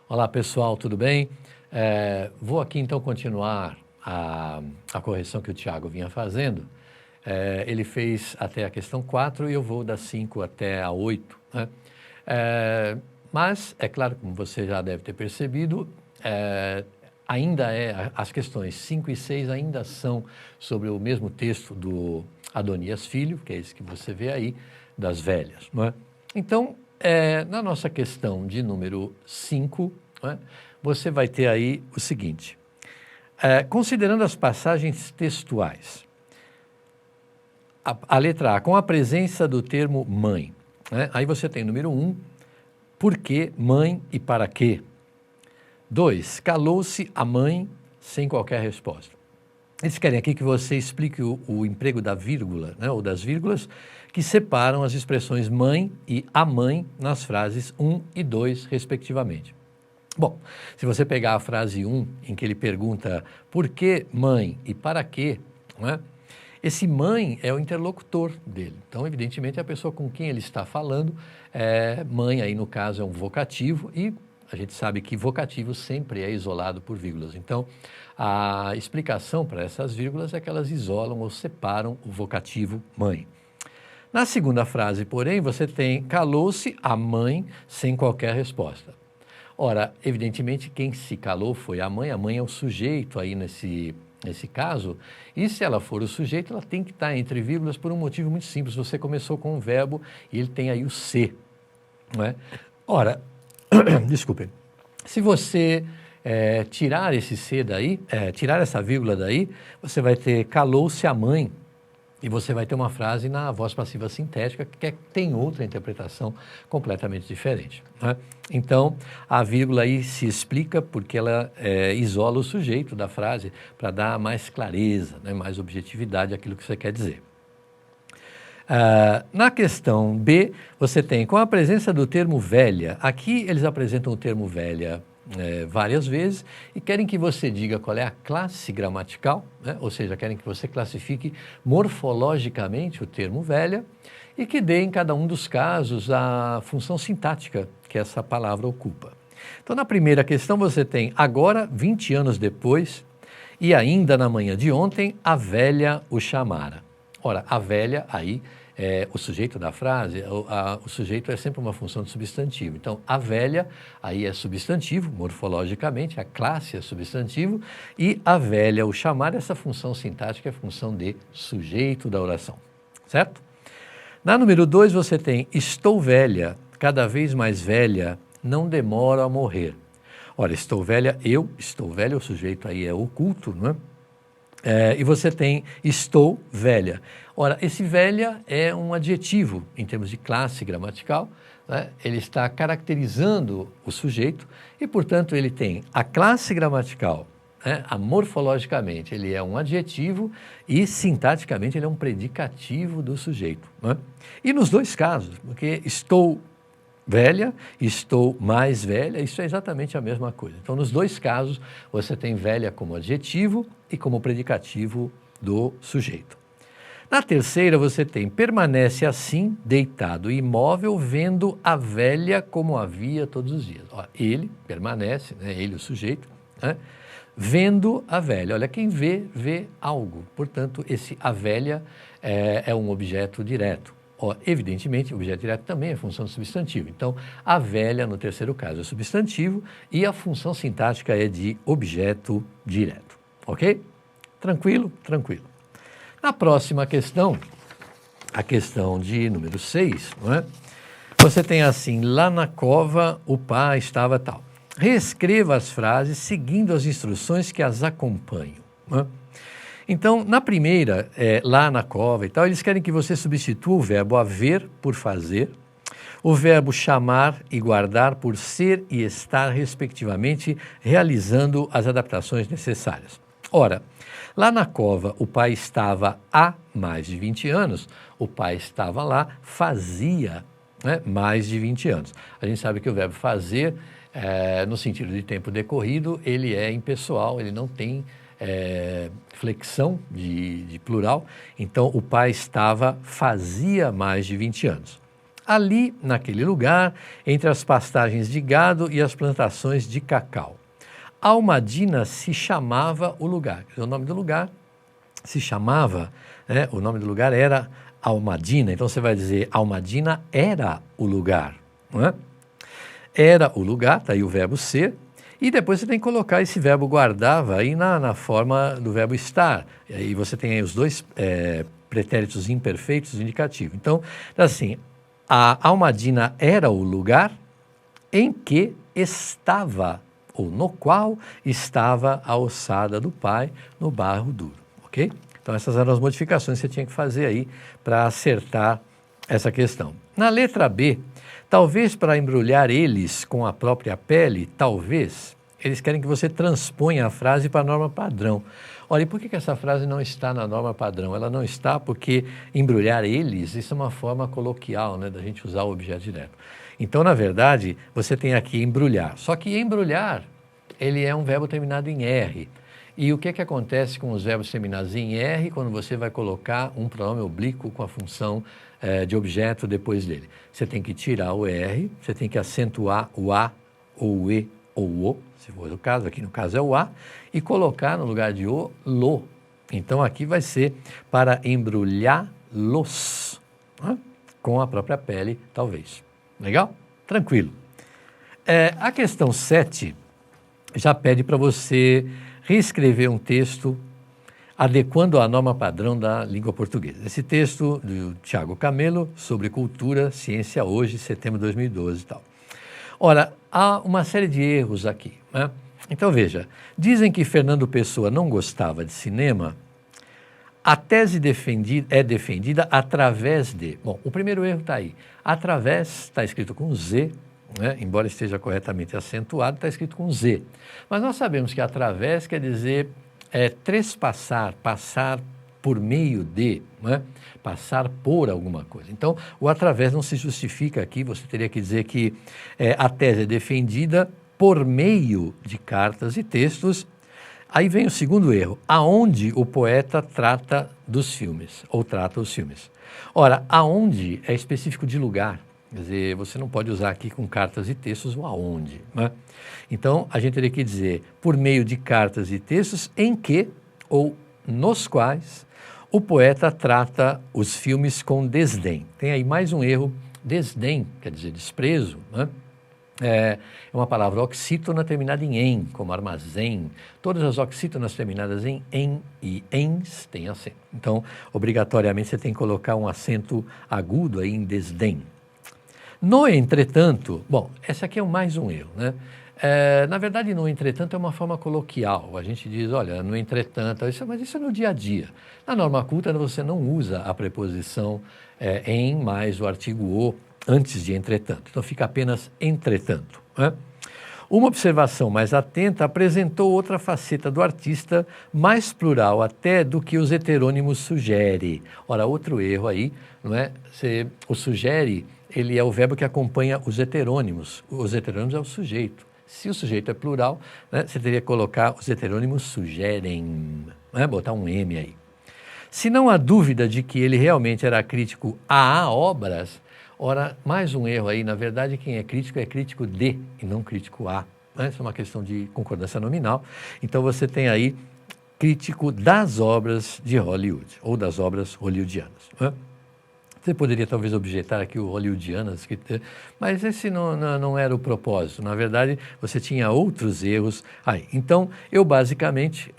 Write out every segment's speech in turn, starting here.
Olá pessoal, tudo bem? Vou aqui então continuar a correção que o Tiago vinha fazendo. Ele fez até a questão 4 e eu vou da 5 até a 8. Né? Mas, é claro, como você já deve ter percebido, as questões 5 e 6 ainda são sobre o mesmo texto do Adonias Filho, que é esse que você vê aí, das velhas. Não é? Então, na nossa questão de número 5, né, você vai ter aí o seguinte, considerando as passagens textuais, a letra A, com a presença do termo mãe, né, aí você tem número 1, por que mãe e para quê? 2, calou-se a mãe sem qualquer resposta. Eles querem aqui que você explique o emprego da vírgula, né, ou das vírgulas, que separam as expressões mãe e a mãe nas frases 1 e 2, respectivamente. Bom, se você pegar a frase 1, em que ele pergunta por que mãe e para quê, né, esse mãe é o interlocutor dele. Então, evidentemente, a pessoa com quem ele está falando, mãe aí no caso é um vocativo e a gente sabe que vocativo sempre é isolado por vírgulas. Então, a explicação para essas vírgulas é que elas isolam ou separam o vocativo mãe. Na segunda frase, porém, você tem calou-se a mãe sem qualquer resposta. Ora, evidentemente, quem se calou foi a mãe é o sujeito aí nesse caso, e se ela for o sujeito, ela tem que estar entre vírgulas por um motivo muito simples. Você começou com um verbo e ele tem aí o ser. Não é? Ora, desculpe, se você tirar esse ser daí, tirar essa vírgula daí, você vai ter calou-se a mãe, e você vai ter uma frase na voz passiva sintética que tem outra interpretação completamente diferente. Né? Então, a vírgula aí se explica porque ela isola o sujeito da frase para dar mais clareza, né, mais objetividade àquilo que você quer dizer. Na questão B, você tem com a presença do termo velha. Aqui eles apresentam o termo velha várias vezes e querem que você diga qual é a classe gramatical, né? Ou seja, querem que você classifique morfologicamente o termo velha e que dê em cada um dos casos a função sintática que essa palavra ocupa. Então, na primeira questão você tem agora, 20 anos depois, e ainda na manhã de ontem, a velha o chamara. Ora, a velha aí o sujeito da frase, o sujeito é sempre uma função de substantivo. Então, a velha aí é substantivo, morfologicamente, a classe é substantivo, e a velha, o chamar, essa função sintática é função de sujeito da oração, certo? Na número 2, você tem estou velha, cada vez mais velha, não demoro a morrer. Ora, estou velha, eu estou velha, o sujeito aí é oculto, não é? E você tem estou velha. Ora, esse velha é um adjetivo em termos de classe gramatical, né? Ele está caracterizando o sujeito e, portanto, ele tem a classe gramatical, né? Morfologicamente ele é um adjetivo e sintaticamente ele é um predicativo do sujeito. Né? E nos dois casos, porque estou velha, estou mais velha, isso é exatamente a mesma coisa. Então, nos dois casos, você tem velha como adjetivo e como predicativo do sujeito. Na terceira, você tem permanece assim, deitado e imóvel, vendo a velha como havia todos os dias. Ó, ele permanece, né, ele o sujeito, né, vendo a velha. Olha, quem vê, vê algo. Portanto, a velha é um objeto direto. Evidentemente, o objeto direto também é função de substantivo. Então, a velha, no terceiro caso, é substantivo e a função sintática é de objeto direto. Ok? Tranquilo? Tranquilo. Na próxima questão, a questão de número 6, não é? Você tem assim, lá na cova o pai estava tal. Reescreva as frases seguindo as instruções que as acompanham. Não é? Então, na primeira, lá na cova e tal, eles querem que você substitua o verbo haver por fazer, o verbo chamar e guardar por ser e estar, respectivamente, realizando as adaptações necessárias. Ora, lá na cova, o pai estava há mais de 20 anos, o pai estava lá, fazia, né, mais de 20 anos. A gente sabe que o verbo fazer, no sentido de tempo decorrido, ele é impessoal, ele não tem flexão de plural, então o pai fazia mais de 20 anos. ali naquele lugar, entre as pastagens de gado e as plantações de cacau. Almadina se chamava o lugar. O nome do lugar se chamava, né, o nome do lugar era Almadina. Então você vai dizer, Almadina era o lugar. Não é? Era o lugar, está aí o verbo ser. E depois você tem que colocar esse verbo guardava aí na forma do verbo estar. E aí você tem aí os dois pretéritos imperfeitos indicativos. Então, assim, a Almadina era o lugar em que estava, ou no qual estava a ossada do pai no barro duro, ok? Então, essas eram as modificações que você tinha que fazer aí para acertar essa questão. Na letra B, talvez para embrulhar eles com a própria pele, talvez, eles querem que você transponha a frase para a norma padrão. Olha, e por que essa frase não está na norma padrão? Ela não está porque embrulhar eles, isso é uma forma coloquial, né, da gente usar o objeto direto. Então, na verdade, você tem aqui embrulhar. Só que embrulhar, ele é um verbo terminado em R. E o que acontece com os verbos terminados em R quando você vai colocar um pronome oblíquo com a função de objeto depois dele? Você tem que tirar o R, você tem que acentuar o A, ou o E, ou o O, se for o caso, aqui no caso é o A, e colocar no lugar de O, lo. Então aqui vai ser para embrulhá-los, né? Com a própria pele, talvez. Legal? Tranquilo. A questão 7 já pede para você reescrever um texto adequando à norma padrão da língua portuguesa. Esse texto do Tiago Camelo, sobre cultura, ciência hoje, setembro de 2012 e tal. Ora, há uma série de erros aqui, né? Então veja, dizem que Fernando Pessoa não gostava de cinema. A tese é defendida através de... Bom, o primeiro erro está aí. Através está escrito com Z, né? Embora esteja corretamente acentuado, está escrito com Z. Mas nós sabemos que através quer dizer trespassar, passar por meio de, né? Passar por alguma coisa. Então, o através não se justifica aqui, você teria que dizer que a tese é defendida por meio de cartas e textos. Aí vem o segundo erro, aonde o poeta trata dos filmes, ou trata os filmes. Ora, aonde é específico de lugar, quer dizer, você não pode usar aqui com cartas e textos o aonde, né? Então, a gente teria que dizer, por meio de cartas e textos em que, ou nos quais, o poeta trata os filmes com desdém. Tem aí mais um erro, desdém, quer dizer desprezo, né? É uma palavra oxítona terminada em como armazém. Todas as oxítonas terminadas em e ens têm acento. Então, obrigatoriamente, você tem que colocar um acento agudo aí em desdém. No entretanto, bom, esse aqui é mais um erro, né? Na verdade, no entretanto é uma forma coloquial. A gente diz, olha, no entretanto, mas isso é no dia a dia. Na norma culta, você não usa a preposição em mais o artigo o antes de entretanto. Então, fica apenas entretanto, né? Uma observação mais atenta apresentou outra faceta do artista, mais plural até do que os heterônimos sugere. Ora, outro erro aí, não é? O sugere, ele é o verbo que acompanha os heterônimos. Os heterônimos é o sujeito. Se o sujeito é plural, né, você teria que colocar os heterônimos sugerem, né? Botar um M aí. Se não há dúvida de que ele realmente era crítico a obras, ora, mais um erro aí, na verdade, quem é crítico de e não crítico a. Né? Isso é uma questão de concordância nominal. Então, você tem aí crítico das obras de Hollywood, ou das obras hollywoodianas. Né? Você poderia talvez objetar aqui o hollywoodianas, mas esse não era o propósito. Na verdade, você tinha outros erros aí. Então, eu basicamente,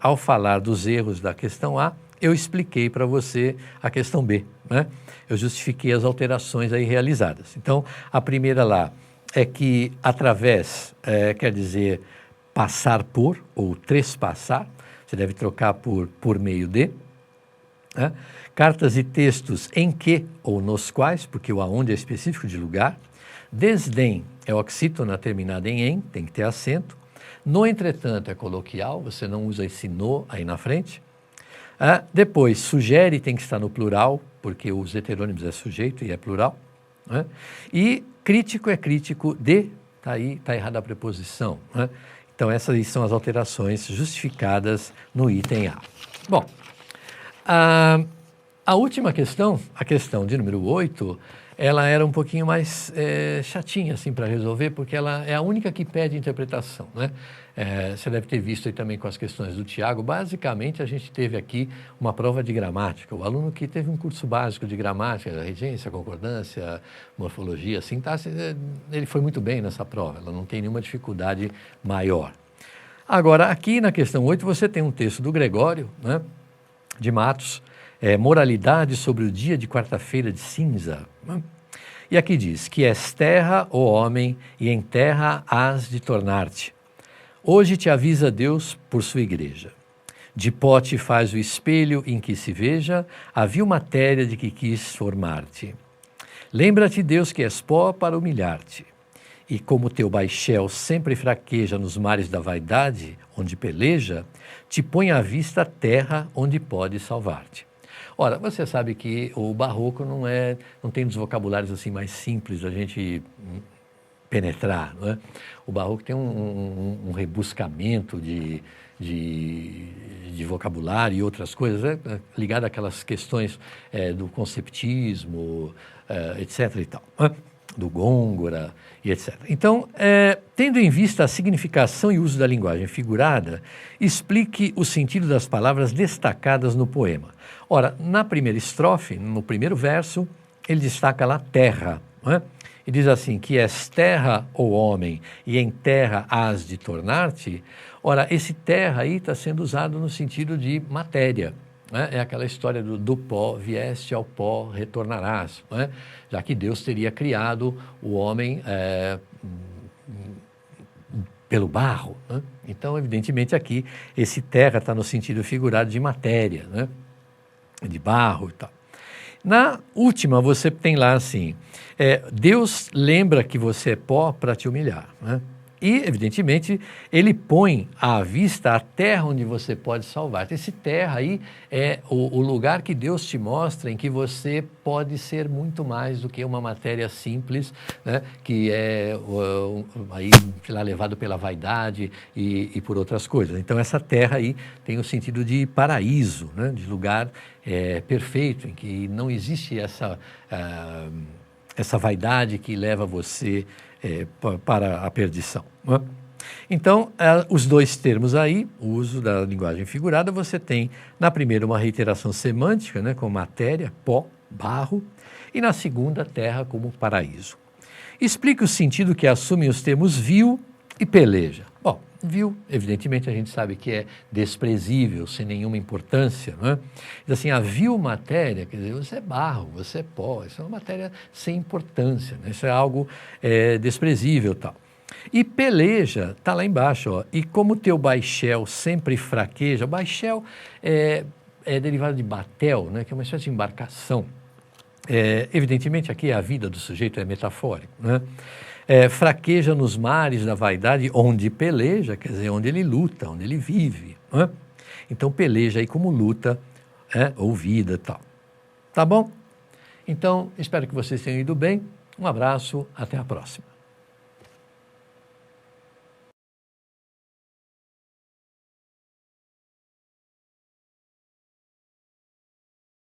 ao falar dos erros da questão A, eu expliquei para você a questão B, né? Eu justifiquei as alterações aí realizadas. Então, a primeira lá é que através quer dizer passar por ou trespassar. Você deve trocar por meio de. Né? Cartas e textos em que ou nos quais, porque o aonde é específico de lugar. Desdém é oxítona terminada em, tem que ter acento. No entretanto é coloquial, você não usa esse no aí na frente. Depois, sugere tem que estar no plural, porque os heterônimos é sujeito e é plural. Né? E crítico é crítico de, está errada a preposição. Né? Então, essas aí são as alterações justificadas no item A. Bom, a última questão, a questão de número 8, ela era um pouquinho mais chatinha assim para resolver, porque ela é a única que pede interpretação, né? Você deve ter visto aí também com as questões do Tiago. Basicamente, a gente teve aqui uma prova de gramática. O aluno que teve um curso básico de gramática, regência, concordância, morfologia, sintaxe, ele foi muito bem nessa prova. Ela não tem nenhuma dificuldade maior. Agora, aqui na questão 8, você tem um texto do Gregório, né, de Matos, moralidade sobre o dia de quarta-feira de cinza. Né? E aqui diz, que és terra, ó homem, e em terra hás de tornar-te. Hoje te avisa Deus por sua igreja. De pó te faz o espelho em que se veja a vil matéria de que quis formar-te. Lembra-te, Deus, que és pó para humilhar-te. E como teu baixel sempre fraqueja nos mares da vaidade, onde peleja, te põe à vista a terra onde pode salvar-te. Ora, você sabe que o barroco não tem dos vocabulários assim mais simples da gente penetrar, não é? O barroco tem um rebuscamento de vocabulário e outras coisas, ligado àquelas questões do conceptismo, etc. e tal, do Gôngora e etc. Então, tendo em vista a significação e uso da linguagem figurada, explique o sentido das palavras destacadas no poema. Ora, na primeira estrofe, no primeiro verso, ele destaca lá terra, não é? E diz assim, que és terra, ó homem, e em terra hás de tornar-te. Ora, esse terra aí está sendo usado no sentido de matéria. Né? É aquela história do pó, vieste ao pó, retornarás. Né? Já que Deus teria criado o homem pelo barro. Né? Então, evidentemente, aqui, esse terra está no sentido figurado de matéria, né? De barro e tal. Na última, você tem lá assim, Deus lembra que você é pó para te humilhar, né? E, evidentemente, ele põe à vista a terra onde você pode salvar. Esse terra aí é o lugar que Deus te mostra em que você pode ser muito mais do que uma matéria simples, né? Que é aí, sei lá, levado pela vaidade e por outras coisas. Então, essa terra aí tem o sentido de paraíso, né? De lugar perfeito, em que não existe essa vaidade que leva você para a perdição. Né? Então, os dois termos aí, o uso da linguagem figurada, você tem na primeira uma reiteração semântica, né, com matéria, pó, barro, e na segunda, terra como paraíso. Explique o sentido que assumem os termos vil e peleja. Bom, vil, evidentemente, a gente sabe que é desprezível, sem nenhuma importância, não é? Diz assim, a vil matéria, quer dizer, você é barro, você é pó, isso é uma matéria sem importância, né? Isso é algo desprezível e tal. E peleja, está lá embaixo, ó, e como teu baixel sempre fraqueja, baixel é derivado de batel, né? Que é uma espécie de embarcação. Evidentemente, aqui a vida do sujeito é metafórico, né? Fraqueja nos mares da vaidade, onde peleja, quer dizer, onde ele luta, onde ele vive. Né? Então, peleja aí como luta, ou vida e tal. Tá bom? Então, espero que vocês tenham ido bem. Um abraço, até a próxima.